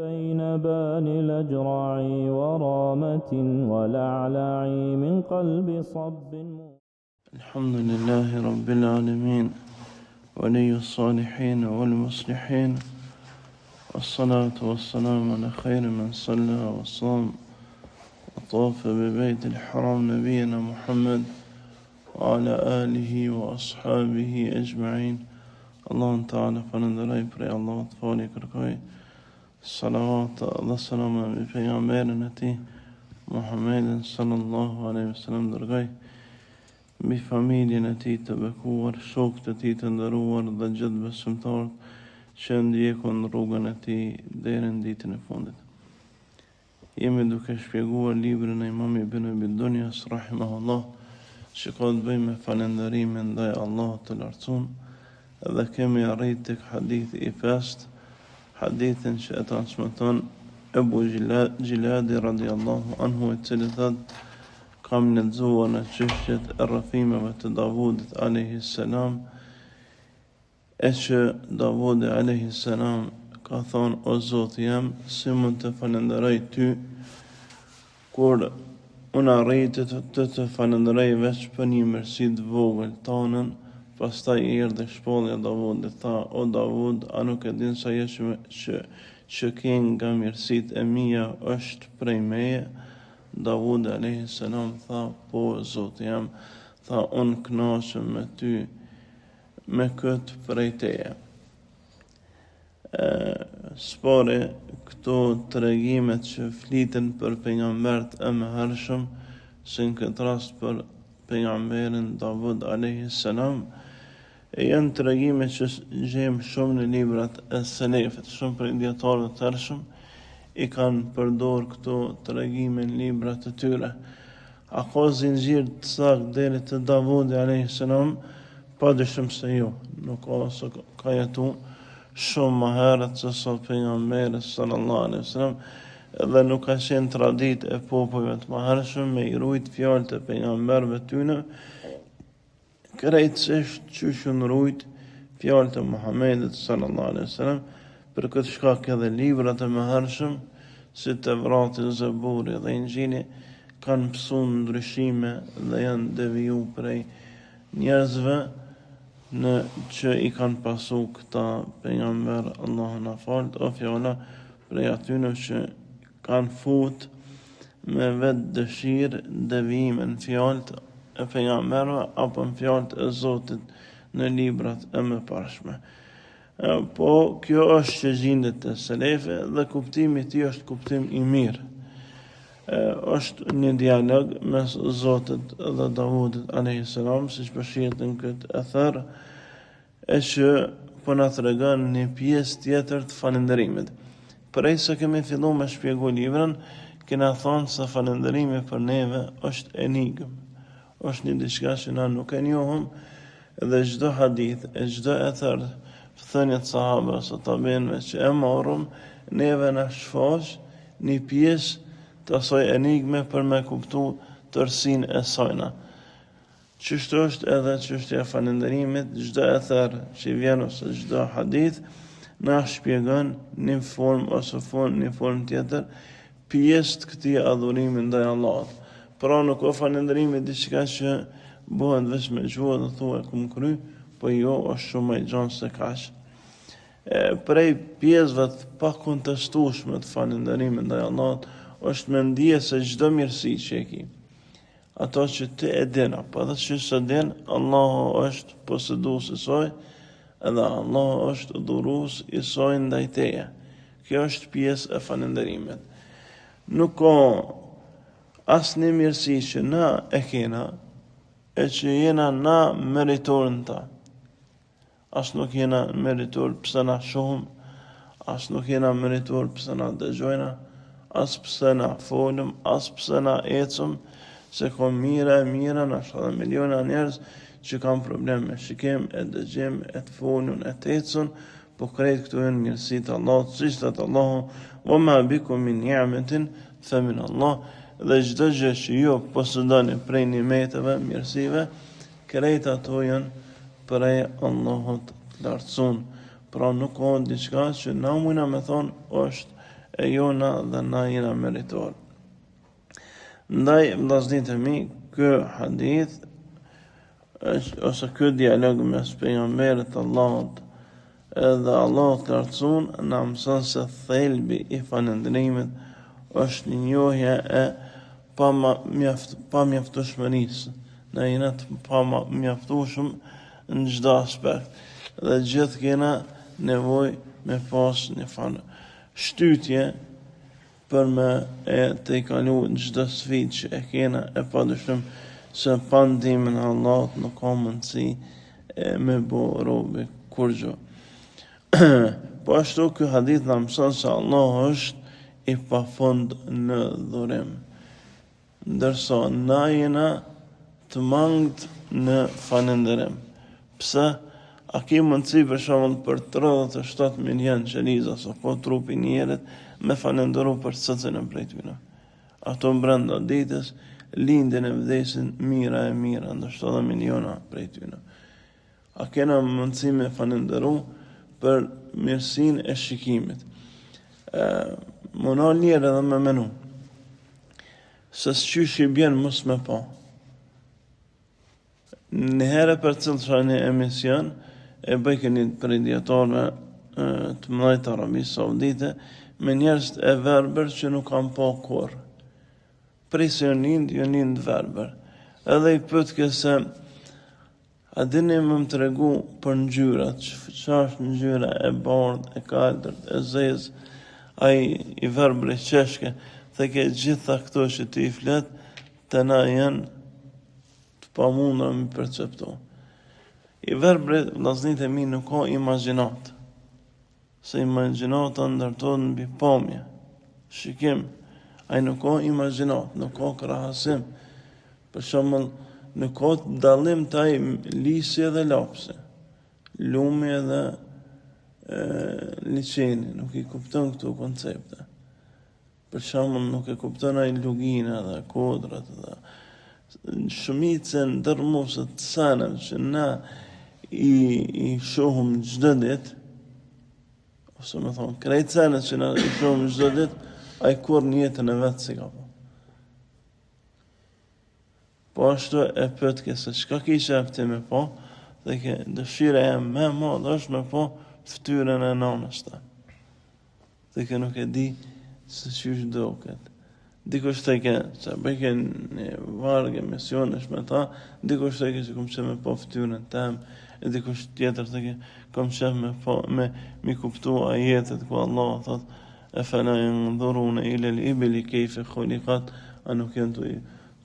بين بان الأجرع ورامة ولعلع من قلب صب. الحمد لله رب العالمين ولي الصالحين والمصلحين، والصلاة والسلام على خير من صلى وصام وطاف ببيت الحرام نبينا محمد وعلى آله وأصحابه أجمعين. الله تعالى فنندري بري الله تفالي كركوي صلوات الله سلام بپیغمبرنا تي محمد صلى الله عليه وسلم درگای mbi familjen e tij të bekuar, shokët e tij të nderuar dhe gjithë besimtarët që ndjekun rrugën e tij deri në ditën e fundit. Jemi duke shpjeguar librin e Imam Ibn Abi Dunjas rahimahullah, që ka të bëjë me falënderimin ndaj Allahut të lartësuar, dhe kemi arrit tek hadithi i pestë, hadithin që e transmeton Ebu Gjiladi radiallahu anhu, i cili thot: kam lexuar në çështjet e rrëfimeve të Davudit alayhi salam, e që Davudi alayhi salam ka thonë: o Zoti jam, si mund të falenderoj ty kur unë arriti të falenderoj veç për një mirësi të vogël tonën. Pastaj erdhi shpallja Davudit, tha: o Davud, a nuk e din se ajo që ke nga mirësitë e mia është prej meje? Davudi alayhi salam tha: po Zoti jam, tha: unë kënaqem me ty me këtë prej teje. Spore këto tregimet që fliten për pejgambert e mëhershëm, si në këtë rast për pejgamberin Davud alayhi salam, janë tregime që gjejmë shumë në librat e selefit. Shumë prej dietarëve të tërshëm i kanë përdor këto tregime në librat e tyre. A ka zinxhir të saktë deri te Davudi alayhi salam? Padyshim se jo. Nuk ka jetu shumë më herët se sa pejgamberi sallallahu alaihi wasallam, dhe nuk ka qenë traditë e popujve të mëhershëm me i rujt fjalët e pejgamberëve tyre, krejtësisht që rujt fjalët e Muhamedit sallallahu alaihi wasallam. Për këtë shkak edhe librat e mëhershëm, si Tevrati, Zaburi dhe Injili, kanë mësuar ndryshime dhe janë deviju prej njerëzve në që i kanë pasu këta pejgamber, Allahu na falt, o fjala prej atyre që kanë fut me vetë dëshirë devijime në fjalët e pejgamberëve apo në fjalët e Zotit në librat e mëparshme. Po kjo është që gjendet te selefe dhe kuptimi i tij është kuptim i mirë. Është një dialog mes Zotit dhe Davudit alayhi salam, siç përfshihet në këtë ether, e që po na tregon një pjesë tjetër të falënderimit. Prej se kemi filluar me shpjegu librin, kena thonë se falënderimi për neve është enigm, është një diçka që na nuk e njohëm, dhe çdo hadith e çdo ether thënjet sahabe ose tabiinëve që e morëm, neve na shfaq një pjesë të asaj enigme për me kuptu tërsinë e sajna. Çështë është edhe çështja e falënderimit, çdo ether që vjen ose çdo hadith na shpjegon në formë ose në formë tjetër pjesë të këtij adhurimi ndaj Allahut. Pra nuk ka falënderimi diçka që bëhet vetëm me gjuhë dhe thuhet kum kry, po jo, është shumë më gjatë se kaq. Prej pjesëve të pakontestueshme të falënderimit ndaj Allahut është me ndije se çdo mirësi që e ke, ato që ti e din apo edhe që s'e din, Allahu është posedues i saj, edhe Allahu është dhurues i saj ndaj teje. Kjo është pjesë e falënderimit. Nuk ka asnjë mirësi që na e kena e që jena na meritor në ta. As nuk jena meritor pse na shohim, as nuk jena meritor pse na dëgjojna, as pse na folëm, as pse na ecëm, se ka mira në edhe miliona njerëz që kanë problem me shikim, e dëgjim, e të folun, e të ecën, po krejt këtu janë mirësitë e Allahut, siç thot Allahu: "Wa ma bikum min ni'matin fa min Allah." Dhe çdo gjë që ju posedoni prej nimeteve, mirësive, krejt ato janë prej Allahut të lartësuar. Pra nuk ka diçka që na mundna me thonë është e jona dhe na jena meritor. Ndaj, vllazërit e mi, ky hadith ose ky dialog mes pejgamberit të Allahut edhe Allahu të lartësuar na mëson se thelbi i falëndrimit është një njohje e pamjaftueshmërisë. Ne jena të pamjaftueshëm në çdo aspekt dhe gjithë kena nevojë me pas një shtytje për me të i kalu çdo sfidë që e kena, e padyshim se pa ndihmën e Allahut nuk ka mundësi me bo robi kur gjë. Po ashtu ky hadith na mëson se Allah është i pafund në dhurim, ndërsa na jena të mangët në falënderim. Pse? A ki mundësi për shembull për 37 milion qeliza apo trupi njerët me falënderu për secilin prej tyre. Ato brenda ditës lindin e vdesin mira e mira, ndoshta edhe miliona prej tyre. A kena mundësi me falënderu për mirësinë e shikimit. Mëna njerë edhe me menu se s'qysh i bjen mos me pa. Në herë për cilë një emision e bëjke një për djetarëve të mëdhej të Arabisë Saudite me njerëz e verbër që nuk kanë pa kur. Prej se jo nind verbër. Edhe i pyet këse a dini më tregu për ngjyrat, çfarë është ngjyra e bardhë, e kaltërt, e zezë, ai i verbër i qeshke, dhe ke gjitha këto që ti i flet, të na janë të pamundra me perceptu. I verbër, vllazërit e mi, nuk ka imagjinat. Se imagjinata ndërtohet mbi pamje, shikim. Ai nuk ka imagjinat, nuk ka krahasim. Për shembull, nuk ka dallim të ai lisje dhe lapse, lumi dhe liçeni, nuk i kupton këto koncepte. Për shembull, nuk e kupton ai lugina dhe kodrat dhe shumicën ndërmosë të sanave që na i shohum çdo ditë, ose me thonë, krejt senet që na i shohum çdo ditë, ai kur në jetën e vetë si ka po. Po ashtu e pëtke se çka kishe efti me po, dhe ke dëshira e me madhe është me po ftyrën e nanës ta. Dhe ke nuk e di se qysh do këtë. Dikush të ke, që bëjke një vargë emisionesh me ta, dikush të ke që kom që me po ftyrën tem, e dikush tjetër të ke kom që me kuptu ajetet ku Allah thot, e fela yanzuruna ila al-ibli kayfa khuliqat, a nuk janë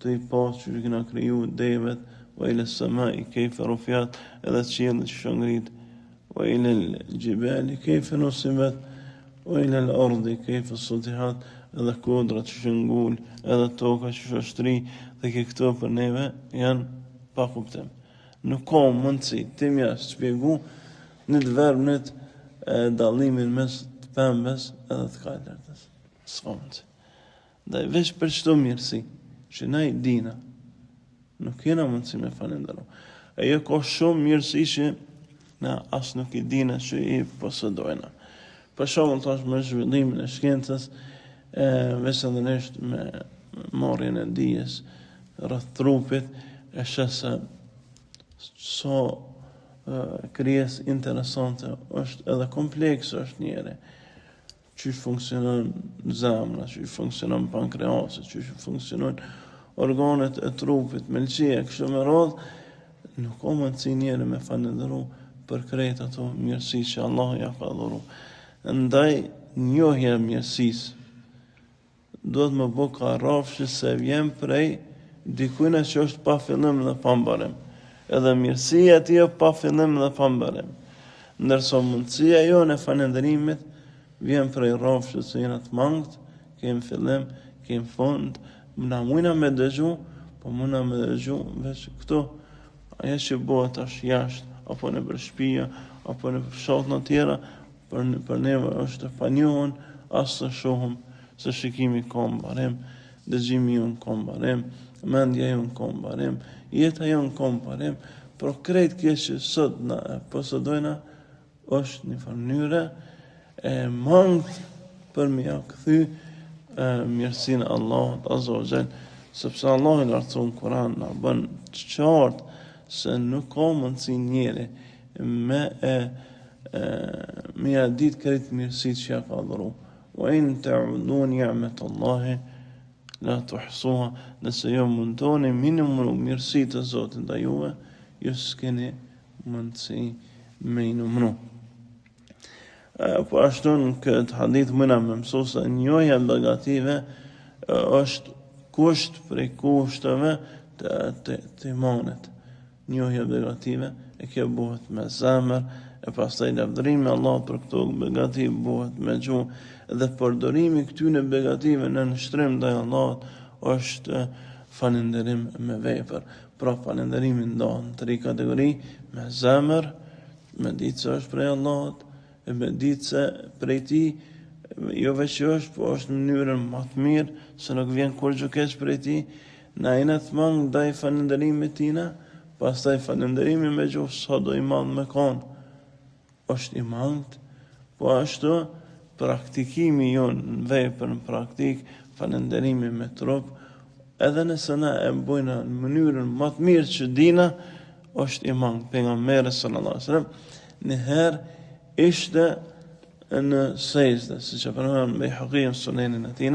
të i pas që kena kriju devet, wa ila as-samai kayfa rufiat, edhe qielli që është ngrit, wa ila al-jibali kayfa nusibat, wa ila al-ardi kayfa sutihat, edhe kodrat që është ngull, edhe toka që është shtri, dhe ke këto për neve janë pa kuptim. Nuk ka mundësi ti mja shpjegu në të verbnit dallimin mes të pembes edhe të kaltërtës. S'ka mundësi. Dhe veç për çdo mirësi që na i dina, nuk jena mundësi me falënderu. E jo ka shumë mirësi që na as nuk i dina që i posedojna. Për shembull tash me zhvillimin e shkencës, veçanërisht me marrjen e dijes rreth trupit, e shesa so krijesë interesante është edhe komplekse është njeri. Qysh funksionon zemra, qysh funksionon pankreasi, qysh funksionon organet e trupit, melçia, kështu me radhë, nuk ka mundësi njeri me falënderu për krejt ato mirësi që Allah ja ka dhuru. Ndaj njohja e mirësisë duhet më bë ka rafshë se vjen prej dikujna që është pa fillim dhe pa mbarim. Edhe mirësia ti është pa fillim dhe pa mbarim. Ndërsa mundësia jone e falënderimit vjen prej rafshës se jena të mangët, kem fillim, kem fund, na mujna me dëgju, po mujna me dëgju veç këto, aja që bëhet është jashtë, apo në për shtëpia, apo në fshatna tjera, për neve është pa njohën, asë të shohëm se shikimi ka mbarim, dëgjimi jonë ka mbarim, mendja jonë ka mbarim, jeta jonë ka mbarim, por krejt kjo që sot na posedojna është një mënyrë e mangët për me ja kthy mirësinë e Allahut azza wa jall, sepse Allahu i lartësuar në Kur'an na bën të qartë se nuk ka mundësi njeri me ja ditë këtë mirësitë që ja ka dhuru. Wa in ta'udu ni'matallahi la tuhsuha, nëse jo mundoni minimum mirësitë të Zotit ndaj juve, ju s'keni mundësi me i numëru. Po ashtu në këtë hadith mëna me mësu se njohja negative është kusht prej kushteve të imanit. Njohja negative e kjo bëhet me zemër, e pastaj lavdërimi Allah për këto negative bëhet me gjuhë, dhe përdorimi këtyre negative në nështrim ndaj Allahut është falënderim me vepër. Pra falënderimi ndohet në 3 kategori: me zemër, me ditë se është prej Allahut, e me ditë se prej ti, jo veç është, po është në mënyrën më të mirë, se nuk vjen kur gjë prej ti, na i në të mangë ndaj falënderimit tina, pastaj falënderimi me gjuhë sa do i madh me konë, është i mangët, po ashtu praktikimi jonë në vepër, në praktik, falënderimi me trup, edhe nëse na e bojna në mënyrën më të mirë që dina, është i mangët. Pejgamberi sallallahu alaihi wasallam njëherë ishte në sejdë, siç e përmend Baihaqi në Sunenin e tij,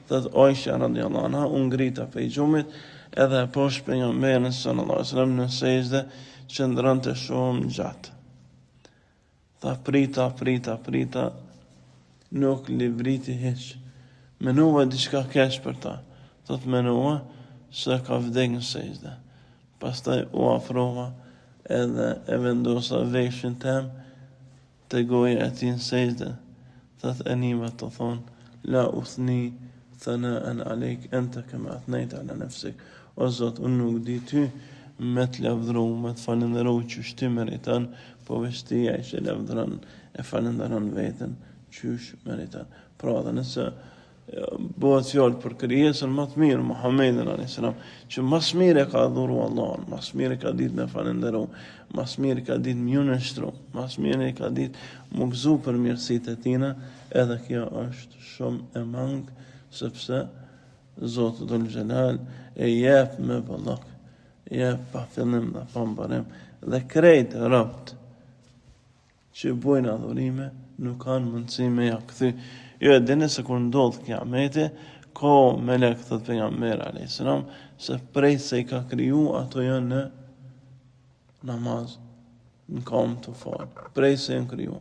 thot Aisha radhiyallahu anha u ngrita prej xhumit, edhe poshtë pejgamberin sallallahu alaihi wasallam në sejdë qëndronte shumë gjatë. Tha prita, nuk livriti hiç. Menova diçka keq për ta. Thot menova se ka vdekur në sejdë. Pastaj u afrova edhe e vendosa veshin tem të goja e ti në sejdë. Thot e nima të thonë, la uthni thana'an alejk ente kema athnejta ala nefsik. O Zot, unë nuk di ty me të lavdru, me të falëndëru qysh ti meritan, po veç ti ai që lavdron e falëndëron veten qysh meritan. Pra dhe nëse bëhet fjallë për krijesën më të mirë, Muhammedin a.s. që mas mirë e ka adhuru Allah, mas mirë e ka ditë me falëndëru, mas mirë e ka ditë më nështru, mas mirë e ka ditë më gëzu për mirësitë e tina, edhe kjo është shumë e mangë, sepse Zotë Dhul Gjelal e jep me vëllak, jep pa fillim dhe pa mbarim, dhe krejt rapt që bojnë adhurime nuk kanë mundësi me ja kthy. Jo e dini se kur ndodh kiameti, ka melek thot pejgamberi alayhis salam se prej se i ka kriju ato janë në namaz, në kam të falë, prej se janë kriju.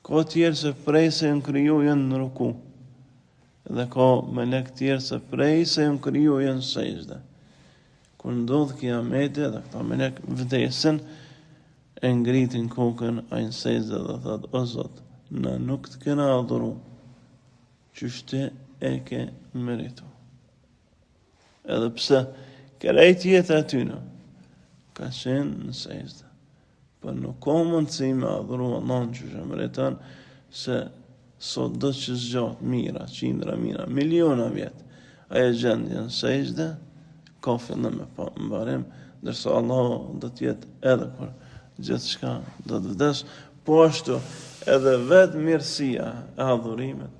Ka tjerë se prej se janë kriju janë në ruku, dhe ka melek tjerë se prej se janë kriju janë sejdë. Kur ndodh kiameti dhe këta melek vdesin, e ngritin kokën a në sejdë dhe thot, o Zot, na nuk të kena adhuru, qështi e ke meritu. Edhe pse krejt jetë atyna ka qenë në sejdë, për nuk ka mundësi me adhuru Allah në qështë e meritan, se sot do që zgjatë mira, qindra mira, miliona vjetë, aje gjendje në sejdë, ka fillim me mbarim, dërsa Allah do t'jetë edhe kur gjithë shka do të vdes, po ashtu edhe vetë mirësia e adhurimet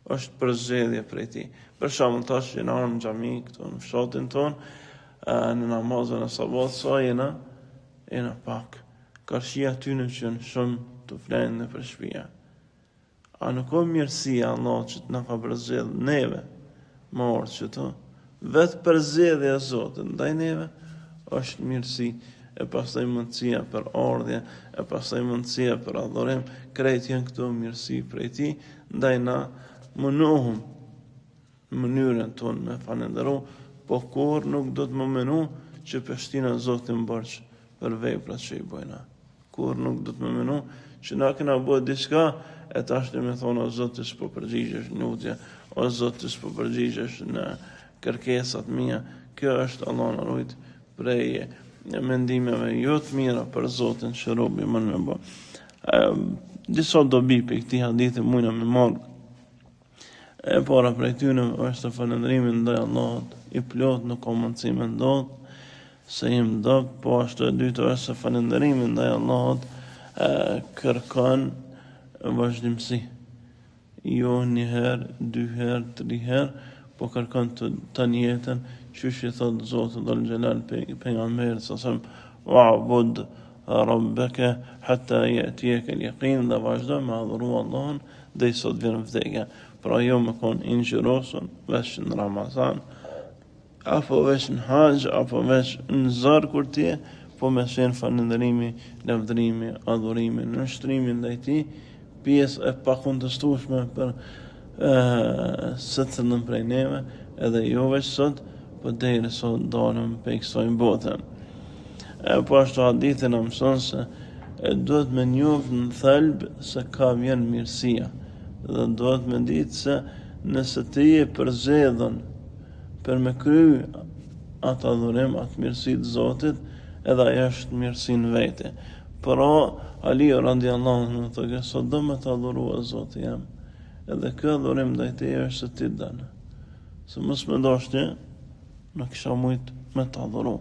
është përzgjedhje prej ti. Për shembull tash që na në xhami këtu në fshatin ton, në namazën e sabat, sa jena pak. Karshia ty në që janë shumë të flenë në për shpia. A nuk o mirësia Allah që të na ka përzgjedh neve, ma orë që të, vetë përzgjedhje e Zotit ndaj neve, është mirësi, e pastaj mundësia për ardhje, e pastaj mundësia për adhurim, krejt janë këto mirësi prej ti, ndaj na mënohëm mënyrën tonë me falënderu, po kur nuk do të më menu që peshtina Zotin bërç për veprat që i bojna. Kur nuk do të më menu që na kena bëhet diçka, e tash të me thonë, o Zotë s'po përgjigjesh në utje, o Zotë s'po përgjigjesh në kërkesat mia. Kjo është Allah na ruaj prej mendimeve jo të mira për Zotin që robi më me bë. Disa dobi për këtij hadithi mujna me marrë. E para prej tyne është falëndrimi ndaj Allahut i plot, nuk ka mundësi me ndodh se i mdop, po ashtu e dyta është se falëndrimi ndaj Allahut kërkon vazhdimsi. jo një herë, 2 herë, 3 herë, po kërkon të njëjtën, qysh i thot Zoti Dhul Xhelal pejgamberit sasem wa'bud rabbaka hatta ya'tiyaka al-yaqin, dhe vazhdo me adhuru Allahun deri sot vjen vdekja. Pra jo me kon ingjirosur veç në Ramazan, apo veç në Haxh, apo veç në zar kur ti, po me shenë falënderimi, lavdërimi, adhurimi, nështrimi ndaj tij, pjesë e pakontestueshme për secilën prej neve, edhe jo veç sot, po deri sot dalëm prej kësaj bote. Po ashtu hadithi na mëson se duhet me njoft në thelb se ka vjen mirësia, dhe duhet me ditë se nëse ti je përzgjedhën për me kry atë adhurim, atë mirësi të Zotit, edhe ajo është mirësi në vete. Pra, Ali radiallahu anhu thotë, sot do me të adhurua Zotin jam, edhe kë adhurim ndaj teje është se ti dënë. Se mos me dosh ti, në kisha mujt me të adhuru.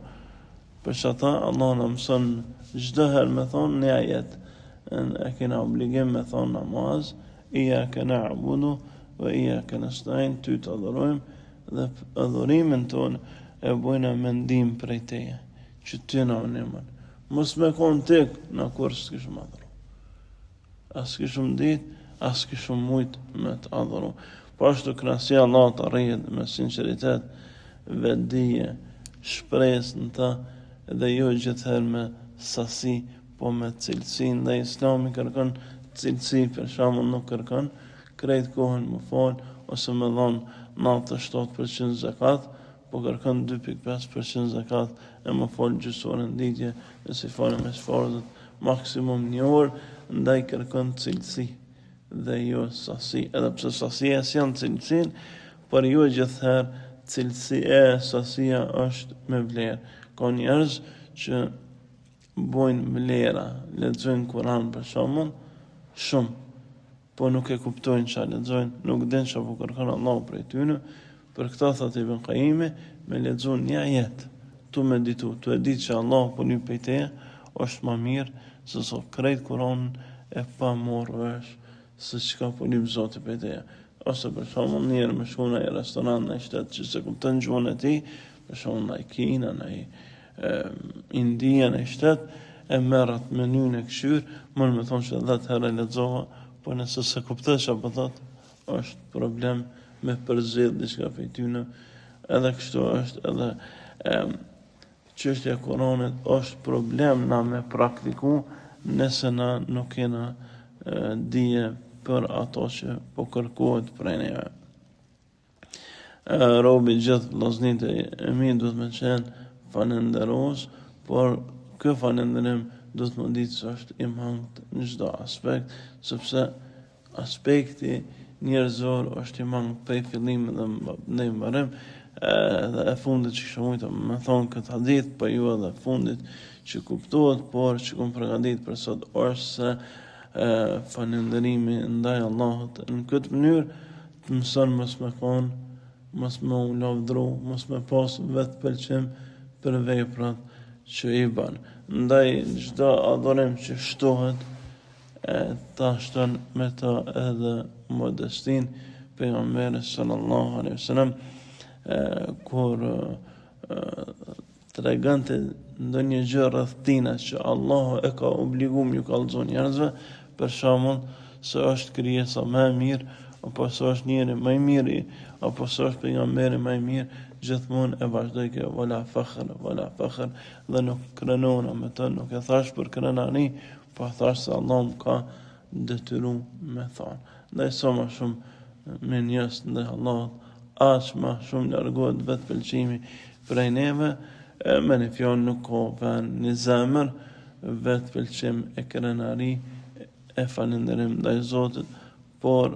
Për që ata, Allah në mësën çdo herë me thonë një ajet, e kena obligim me thonë namaz, iyyaka na'budu wa iyyaka nasta'in, ty të adhurojmë, dhe adhurimin tonë e bojna mendim prej teje, që ty na unimën. Mos me konë tek në kur s'kishëm adhuru. As kishëm dit, as kishëm mujt me të adhuru. Po ashtu kënaqësia Allah të arrihet me sinqeritet, vetdije, shpresë në ta, dhe jo gjithherë me sasi, po me cilësi. Ndaj Islami kërkon cilësi, për shembull nuk kërkon krejt kohën më fal, ose me dhon 97% zakat, po kërkon 2.5% zakat, e më fal gjysorën ditje, nëse falem me sfarzët, maksimum 1 orë, ndaj kërkon cilësi dhe jo sasi. Edhe pse sasia s'janë cilësin, por jo gjithherë cilësi e sasia është me vlerë. Ka njerëz që bojnë vlera, lexojnë Kur'an për shembull, shumë, po nuk e kuptojnë çfarë lexojnë, nuk din çfarë po kërkon Allahu prej tyre. Për këtë thotë Ibn Qayimi, me lexu një ajet, tu meditu, tu e ditë që Allahu po lyp prej teje, është më mirë se sa krejt Kur'anin e pa marrë vesh se çka po lyp Zoti prej teje. Ose për shembull njerë me shku në një restorant në shtet që se kupton gjuhën e tij, për shembull në Kina, në India, në shtet, e merrat menyn e këshyr, më me thonë që 10 herë lexova, po nëse se kupton çfarë po thot, është problem me përzgjedh diçka prej tyre. Edhe kështu është, edhe çështja e Kuranit është problem na me praktiku, nëse na nuk kena dije për ato që po kërkohet prej neve. Robi gjithë vllaznit e mi duhet me qenë falënderos, por ky falënderim duhet më ditë se është i mangët në çdo aspekt, sepse aspekti njerëzor është i mangët prej fillimit dhe në mbarim. Dhe e fundit që kisha mujta me thonë këtë hadith, po ju edhe fundit që kuptohet, por që kom përgatit për sot është se falënderimi ndaj Allahut në këtë mënyrë të mëson mos me konë, mos me u lavdru, mos me pas vetë pëlqim për veprat që i bën. Ndaj çdo adhurim që shtohet, ta shton me ta edhe modestin. Pejgamberi sallallahu alaihi wasallam kur tregante ndonjë gjë rreth tina që Allahu e ka obliguar ju kallëzon njerëzve, për shembull se është krijesa më e mirë, apo se është njeri më i miri, apo se është pejgamberi më i mirë, gjithmonë e vazhdoi kjo wala fakhr, dhe nuk krenona me të, nuk e thash për krenari, po thash se Allah më ka detyruar me thonë. Ndaj sa më shumë me njës ndaj Allahut, aq më shumë largohet vetë pëlqimi prej neve, me një fjalë nuk ka vën në zemër vetë pëlqim e krenari, e falënderim ndaj Zotit, por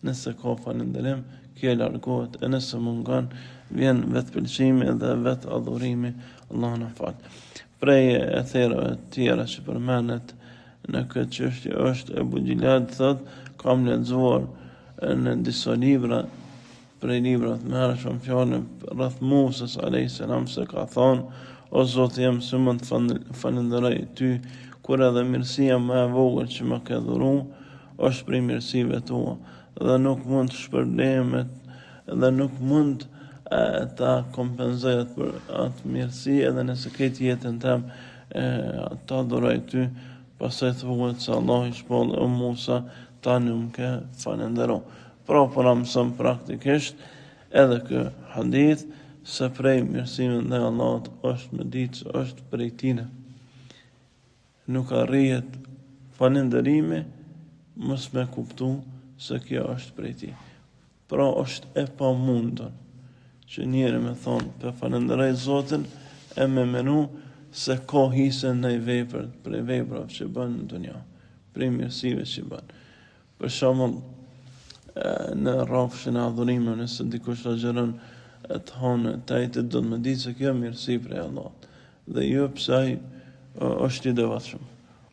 nëse ka falënderim, kjo largohet, e nëse mungon, vjen vetë pëlqimi dhe vetë adhurimi, Allah në falë. Prej e therave tjera që përmenet në këtë çështje është Ebu Gjilad thot, kam lexuar në disa libra, prej librat me hershëm fjalën rreth Musës alayhis salam, se ka thonë, o Zoti jam, se mund të falenderoj ty, kur edhe mirësia më e vogël që më ke dhuru, është prej mirësive tua, dhe nuk mund të shpërblimet dhe nuk mund ta kompenzoj për atë mirësi, edhe nëse këtë jetën tem ta adhuroj ty, pastaj thuhet se Allah i shpall o Musa tani më ke falenderu. Pra për na mëson praktikisht edhe kë hadith se prej mirësive ndaj Allahut është me ditë se është prej tine. Nuk arrihet falenderimi mos me kuptu se kjo është prej ti. Pra është e pamundun që njëri me thonë për falenderoj Zotin e me menu se ka hise në vepër, prej veprave që bën në dunja, prej mirësive që bën. Për shembull, në rrafshin e adhurimeve, nëse dikush agjeron të hanë tajtë, do të më ditë se kjo mirësi prej Allahut. Dhe jo pse ai është i devotshëm.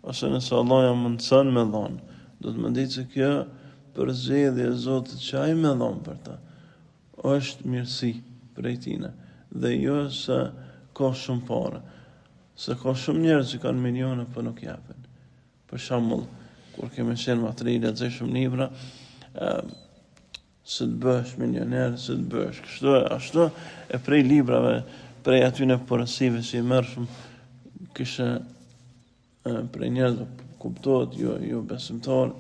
Ose nëse Allah ja mundson me dhon, do të më ditë se kjo përzgjedhje e Zotit që ai më dhon për ta është mirësi prej tine. Dhe jo se ka shumë parë. Se ka shumë njerëz që kanë milione për nuk japin. Për shembull, kur kemi qenë matri, lexoj shumë libra, se të bësh milioner, se të bësh kështu e ashtu, e prej librave, prej atyne porosive që i mërshëm, kishe prej njerëzve kuptohet, jo besimtar,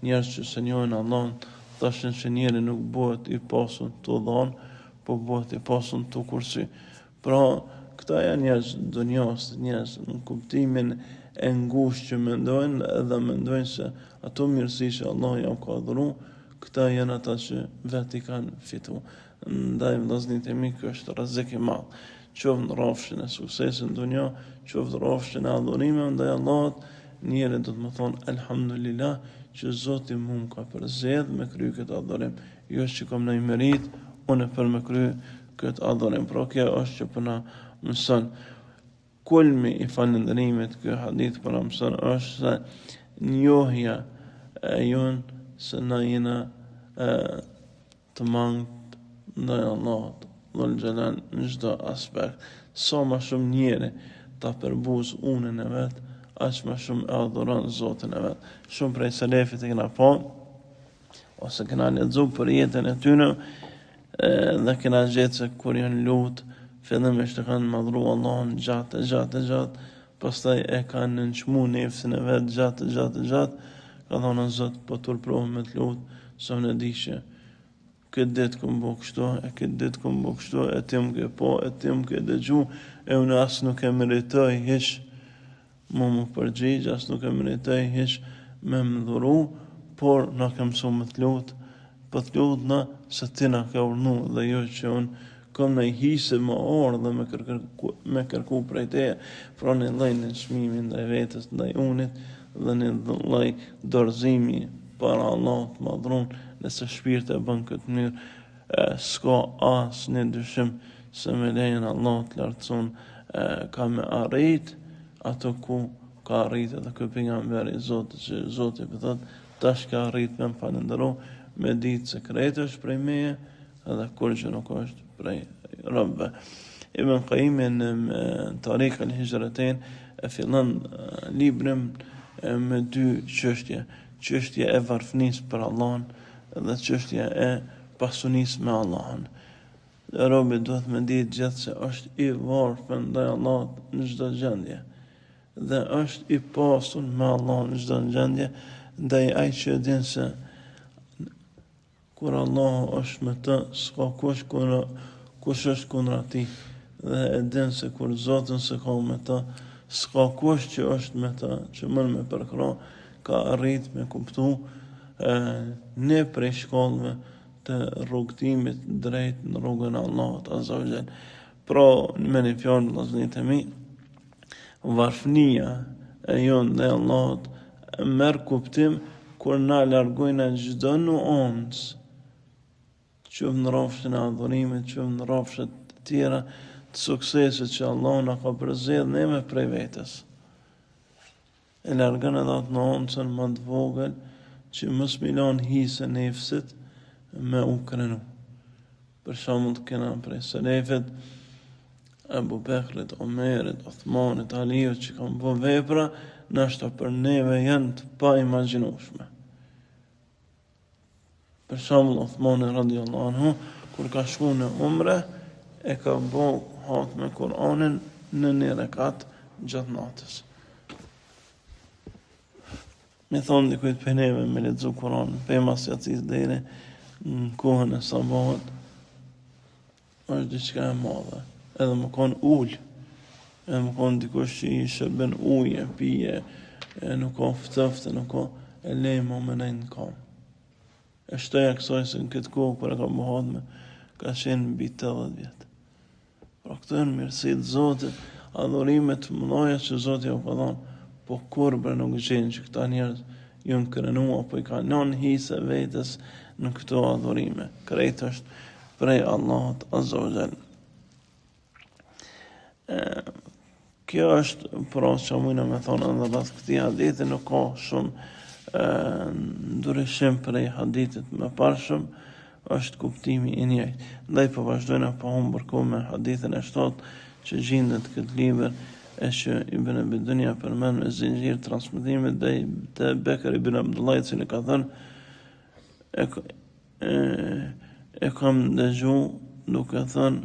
njerëz që se njohin Allahun, thashin që njeri nuk bëhet i pasun të dhanë, po bëhet i pasun të kursy. Pra, këta janë njerëz dunjas, njerëz në kuptimin e ngushtë që mendojnë edhe mendojnë se ato mirësi që Allah ja ka dhuru, këta janë ata që vetë i kanë fitu. Ndaj vëllezërit e mi, kjo është rrezik i madh. Qoftë në rrafshin e suksesit në dunja, qoftë në rrafshin e adhurimeve ndaj Allahut, njëri do të më thonë elhamdulillah që Zoti më ka përzgjedh me kry këtë adhurim. Jo që kam ndonjë merit, unë për me kry këtë adhurim. Pra kjo është që për na mëson. Kulmi i falënderimit, ky hadith për na mëson është se njohja e jonë se na jena të mangët ndaj Allahut dhul xhelal në çdo aspekt. Sa më shumë njeri ta përbuz unën e vet, aq më shumë e adhuron Zotin e vet. Shumë prej selefit e kena pa, ose kena lexuar për jetën e tyre, dhe kena gjetë se kur janë lutë, fillimisht e kanë madhru Allahun gjatë, pastaj e kanë nënçmu nefsin e vet gjatë, ka thonë Zot, po turprohem me të lutë, sa në di që këtë ditë këmë bo kështu, këtë ditë këmë bo kështu, e tim ke po, e tim ke dëgju, e unë asë nuk e meritoj hiç më përgjigj, asë nuk e meritoj hiç me më dhuru, por na ke mësu me të lutë, po të lutë na se ti na ke urnu, dhe jo që unë kam në i hise më orë dhe me kërku prej teje, pra një lloj në çmimi ndaj vetës, ndaj unit, dhe një lloj dorëzimi para Allahut të madhrun, nëse shpirti e bën këtë mënyrë, s'ka asnjë dyshim se me lejen Allahut të lartësuar ka me arrit ato ku ka arrit edhe ky pejgamberi i Zotit, që Zoti i thotë, tash ka arrit me falëndero, me ditë se krejtë është prej meje, edhe kur që nuk është prej Rabbe. Ibn Qayyim në Tariq al-Hijratain e fillon librin me dy çështje. Çështja e varfënisë për Allahun dhe çështja e pasunisë me Allahun. Robi duhet me ditë gjithë se është i varfër ndaj Allahut në çdo gjendje. Dhe është i pasur me Allahun në çdo gjendje, ndaj ai që din se kur Allah është me të, s'ka kush është kundra tij. Dhe e din se kur Zotin se ka me të, s'ka kush që është me të, që mund me përkra, ka arrit me kuptu ne prej shkallëve të rrugtimit drejt në rrugën e Allahut Azza wa Jall. Pra, me një fjalë vëllezërit e mi, varfënia e jonë ndaj Allahut merr kuptim kur na largojna çdo nuancë, qoftë në rrafshin e adhurimit, qoftë në rrafshet të tjera të suksesit që Allah na ka përzgjedhur ne me prej vetes. E largën edhe atë nuancën më të vogël që mos milon hise nefsit me u krenu. Për shembull, kena prej selefit Abu Bekrit, Omerit, Uthmanit, Aliut që kanë bërë vepra nashta për neve janë të pa imagjinueshme. Për shembull Uthmani radhiyallahu anhu kur ka shkuar në umre e ka bëu hat me Kur'anin në një rekat gjatë natës. Me thonë dikujt për neve me lexu Kur'anin për masjatis deri në kohën e sabahut është diçka e madhe. Edhe më kon ul, edhe më kon dikush që i shërben uje, pije, nuk ka ftoftë, nuk ka e lej më me nejnë kam. E shtoja kësaj se në këtë kohë kër e ka bëhatme, ka qenë mbi 80 vjetë. Pra këto e në mirësit Zotit, adhurimet mëdhaja që Zotit ja u ka dhanë, po kur bre nuk gjenë që këta njerëz ju në krenua, po i ka nën hise vetës në këto adhurime. Krejt është prej Allahut Azza wa Jall. Kjo është pra që mujna me thonë edhe rreth këtij hadithi nuk ka shumë ndryshim prej hadithit më parshëm, është kuptimi i njëjtë. Ndaj po vazhdojna pa humbur kohë me hadithin e 7 që gjendet këtë libër e që Ibn Abi Dunya përmend me zinxhir transmetime te Bekr ibn Abdullah i cili ka thënë e kam dëgju duke thënë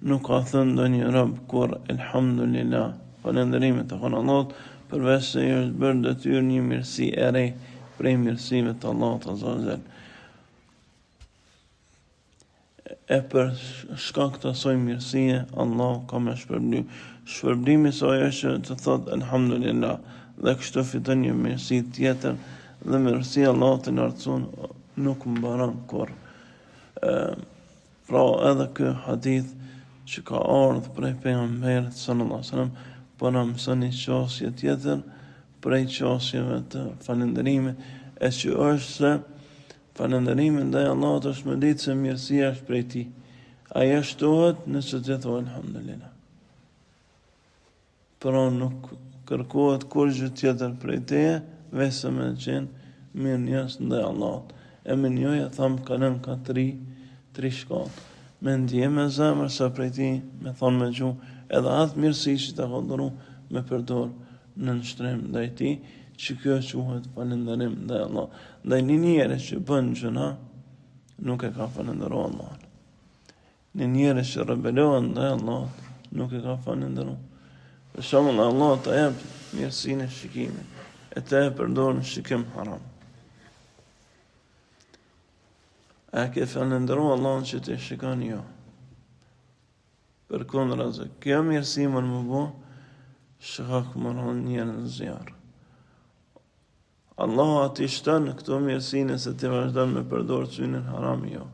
nuk ka thënë ndonjë rob kur elhamdulillah falënderimet e Allahut përveç se i është bërë detyrë një mirësi e re prej mirësive të Allahut Azza wa Jall. E për shkak të asaj mirësie, Allah ka me shpërblim. Shpërblimi saj është të thotë elhamdulillah dhe kështu fiton një mirësi tjetër dhe mirësia Allahut të lartësuar nuk mbaron kurrë. Pra edhe ky hadith që ka ardhur prej pejgamberit sallallahu alaihi wasallam po na mëson një çështje tjetër prej çështjeve të falënderimit, e që është se falënderimi ndaj Allahut është me ditë se mirësia është prej tij. Ajo shtohet nëse ti thua alhamdulillah. Pra nuk kërkohet kurrë tjetër prej teje, vetëm me qenë mirë njerëz ndaj Allahut. E me njoja thamë kalën ka tri shkallë. Me ndje me zemër sa prej ti, me thonë me gjuhë, edhe atë mirësi që ta ka dhuru me përdor në nështrim ndaj ti, që kjo quhet falënderim ndaj Allah. Ndaj një njeri që bën gjëna, nuk e ka falënderu Allah. Një njeri që rebelohet ndaj Allah, nuk e ka falënderu. Për shembull Allah të jep mirësinë e shikimit, e të e përdor në shikim haram. A ke falënderu Allahun që të shikon jo? Për kundërta, kjo mirësi më bo, shkak më rënë njerë në zjarë. Allah ati shton këto mirësi nëse ti vazhdon me përdor synin haram jo.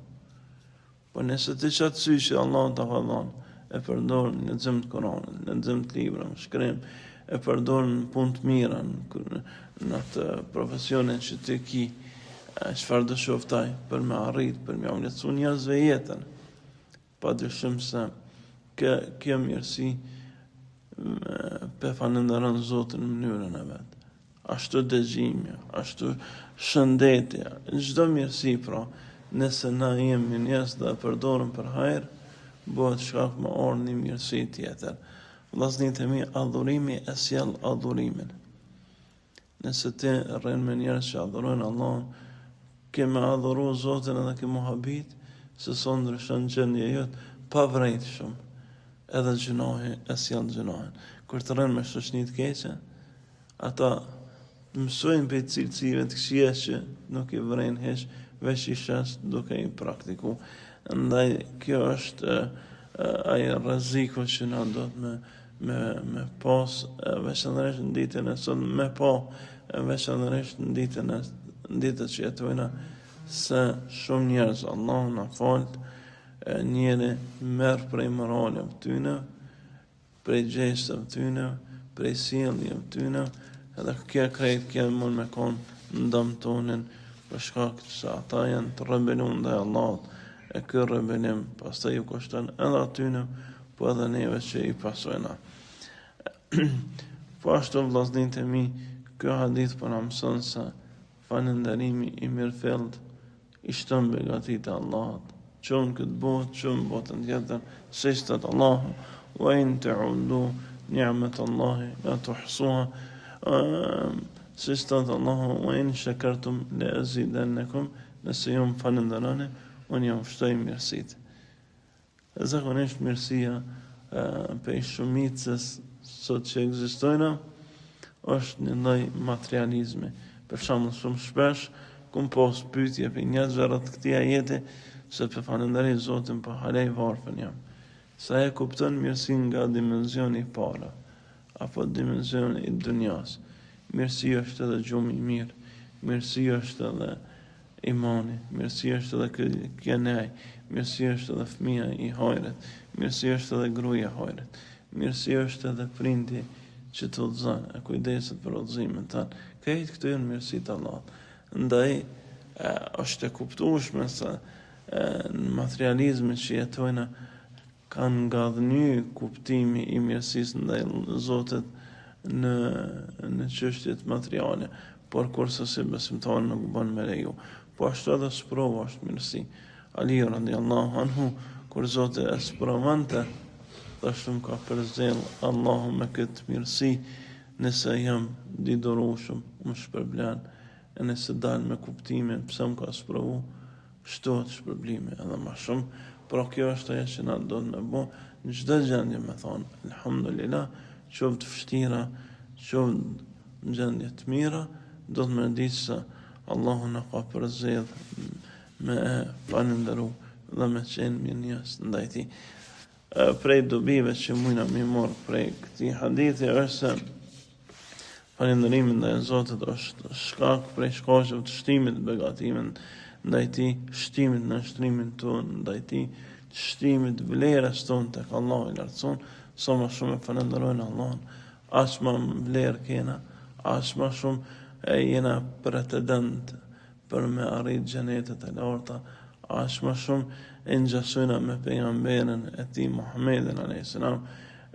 Po nëse ti qatë sy që Allah të ka dhënë, e përdor në lexim të Kuranit, në lexim të libra, në shkrim, e përdor në punë të mira, në atë profesionin që ti ki, çfarë do shoftaj për me arrit, për me lehtësu njerëzve jetën. Padyshim se kjo mirësi pe falënderon Zotin në mënyrën e vet. Ashtu dëgjimi, ashtu shëndetja, çdo mirësi pra, nëse na jemi njerëz dhe përdorim për hajër, bëhet shkak me orë një mirësi tjetër. Vllazërit e mi, adhurimi e sjell adhurimin. Nëse ti rrin me njerëz që adhurojnë Allahun, keme adhuru Zotin edhe ke muhabit, se son ndryshon gjendja jot pavarësisht shumë. Edhe gjunohi e sjell gjunohin. Kur të rrin me shoqni të keqe, ata mësojnë për cilësive të këqija që nuk i vren hiç, veç i shes duke i praktiku. Ndaj kjo është ai rreziku që na do të me pas veçanërisht në ditën e sot, me pa veçanërisht në ditët që jetojna, se shumë njerëz, Allah na falt, njeri merr prej moraleve tyne, prej gjestave tyne, prej sjelljes tyne, edhe kjo krejt kjo mund me konë në dëm tonin, për shkak se ata janë të rebelun ndaj Allahut, e ky rebelim pastaj ju kushton edhe atyne, po edhe neve që i pasojna. Po ashtu vllazërit e mi, ky hadith po na mëson se falënderimi i mirëfillt i shton begatitë e Allahut. Qënë këtë botë, qënë botën tjetër, se shtet Allahu, wa in ta'uddu ni'mat Allahi la tuhsuha, se shtet Allahu, wa in shakartum la azidannakum, nëse ju më falenderoni, unë jam shtoj mirësit. Zakonisht mirësia për shumicës sot që ekzistojnë është një lloj materializmi. Për shembull, shumë shpesh kum pos pyetje për njerëzve rreth këtij ajeti se për falënderoj Zotin për halej varfën jam. Sa e kupton mirësinë nga dimensioni i parë apo dimensioni i dunjas. Mirësia është edhe gjumi i mirë, mirësia është edhe imani, mirësia është edhe kënaj, mirësia është edhe fëmia i hajrit, mirësia është edhe gruaja e hajrit, mirësia është edhe prindi që të udhëzon, e kujdeset për udhëzimin tanë. Këtë këto janë mirësitë e Allahut. Ndaj është e kuptueshme se në materializmin që jetojnë kanë ngadhnyer kuptimi i mirësisë ndaj Zotit në çështjet materiale, por kurse si besimtari nuk bën me leju. Po ashtu edhe sprova është mirësi. Ali radiallahu anhu, kur Zoti e sprovante, thashtë më ka përzell Allahu me këtë mirësi, nëse jam didorushëm, më shpërblen, e nëse dal me kuptimin pse më ka sprovu, shtohet shpërblimi edhe më shumë. Pra kjo është ajo që na do të më bë në çdo gjendje me thonë, alhamdulillah, qoftë vështira, qoftë në gjendje të mira, do të më ditë se Allahu na ka përzell me falënderu dhe me qenë mirënjohës ndaj tij. Prej dobive që mujna mi morë prej këtij hadithi është se falënderimi ndaj Zotit është shkak prej shkaqeve të shtimit begatimin ndaj tij, shtimit në shtrimin tonë ndaj tij, shtimit vlerës tonë tek Allahu i lartësuar, sa më shumë falenderojnë Allahun, aq më vlerë kena, aq më shumë jena pretendent për me arrit xhenetet e larta, aq më shumë e ngjasojna me pejgamberin e tij Muhammedin alayhis salam,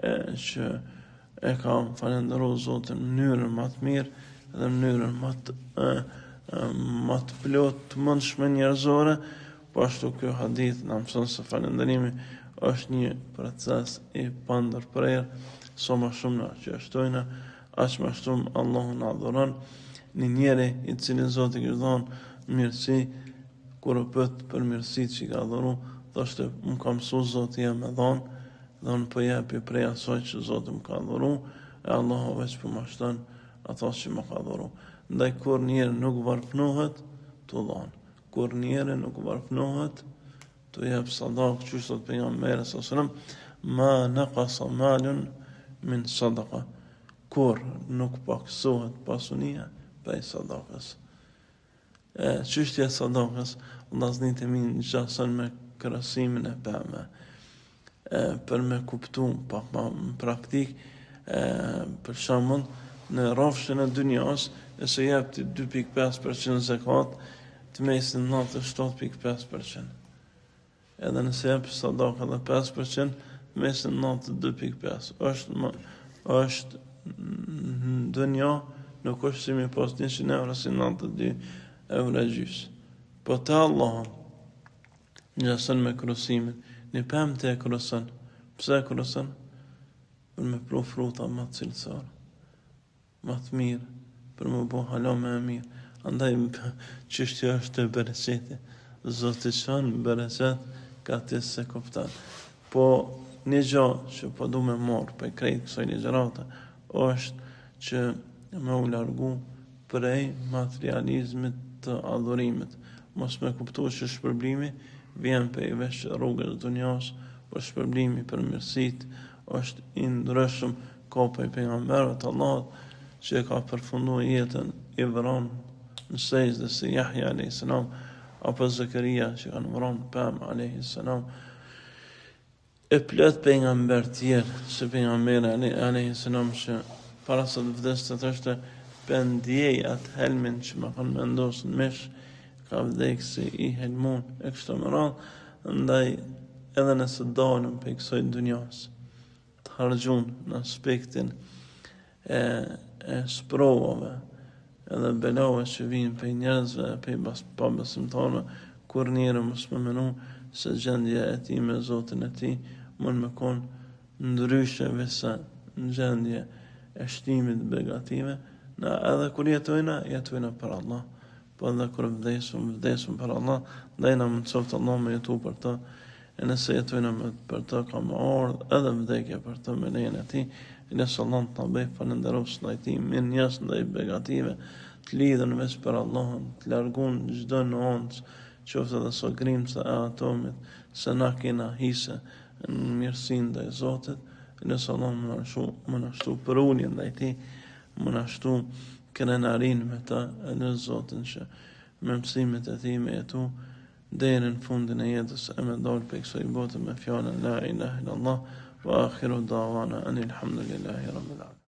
që e ka falendëruar Zotin në mënyrën më të mirë dhe në mënyrën më të plot të mundshme njerëzore. Po ashtu ky hadith na mëson se falënderimi është një proces i pandërprer, sa më shumë na qeshtojnë, aq më shumë Allahu na adhuron. Një njeri i cili Zoti i ka dhënë mirësi, kur u pyet për mirësitë që ka dhënë, thoshte më ka mësuar Zoti jam me dhënë, dhe unë po japi prej asaj që Zoti më ka dhuru, e Allahu veç po më shton ato që më ka dhuru. Ndaj kur njeri nuk varfënohet, të dhon. Kur njeri nuk varfënohet, të jep sadaka, që thot pejgamberi sallallahu alajhi wasallam, ma naqasa malun min sadaqa. Kur nuk paksohet pasunia prej sadakës. Çështja e sadakës, vllazërit e mi ngjason me krahasimin e pemë. Për me kuptu pak më praktik, për shembull në rrafshën e dunjas, nëse jep ti 2.5% zakat, të mesin 97.5%. Edhe nëse jep sadaka dhe 5%, të mesin 92.5%. Është në dunja, nuk është si mi pas 100 euro, si 92 euro gjys. Po të Allah ngjason me krosimin. Një pëmë të e kërësën. Pse e kërësën? Për me pru fruta më të cilësarë, më të mirë, për me bo hala me e mirë. Andaj çështja është e bereqeti. Zoti shanë bereqet ka të se kuptan. Po një gjë që po du me morë për krejt kësaj ligjërate është që me u largu prej materializmit të adhurimit. Mos me kuptu që shpërblimi vjen për i vesh rrugës dunjas, për shpërblimi për mirësit, është i ndryshëm ka për i pejgamberëve të Allahut që ka përfunduar jetën i vranë në sejdë si Yahya alayhis salam apo Zakaria që kanë vranë Pam alayhis salam. E plot pejgamber tjerë, si pejgamberi alayhis salam që para se të vdeste të është pendjej atë helmin që më kanë vendosur në mesh, ka vdekë si i helmun e kështu me radhë, ndaj edhe nëse dalëm për kësaj dunjas, të harxhun në aspektin e sprovave edhe belave që vinë për njerëzve, për pabesimtarëve, kur njëri mos më menu se gjendja e tij me Zotin e tij mund me konë ndryshe vesa në gjendje e shtimit begative, na edhe kur jetojna për Allah. po edhe kur vdesëm për Allah, dhe na mësoftë Allah me jetu për të, e nëse jetojna për të, ka më ardhë edhe vdekja për të me lejen e tij. Nëse Allah të bëj falenderos ndaj tij, mirë njerëz ndaj begative, të lidhen veç për Allahun, të largun çdo nuancë, qoftë edhe so grimca e atomit, se na kena hise në mirësinë ndaj Zotit. Nëse Allah më nashtu për ulje ndaj tij, më nashtu krenarin me ta, e në Zotin që me mësimet e tij me jetu deri në fundin e jetës, e me dalë për kësaj bote me fjalën la ilaha illallah wa akhiru dawana anil hamdulillahi rabbil alamin.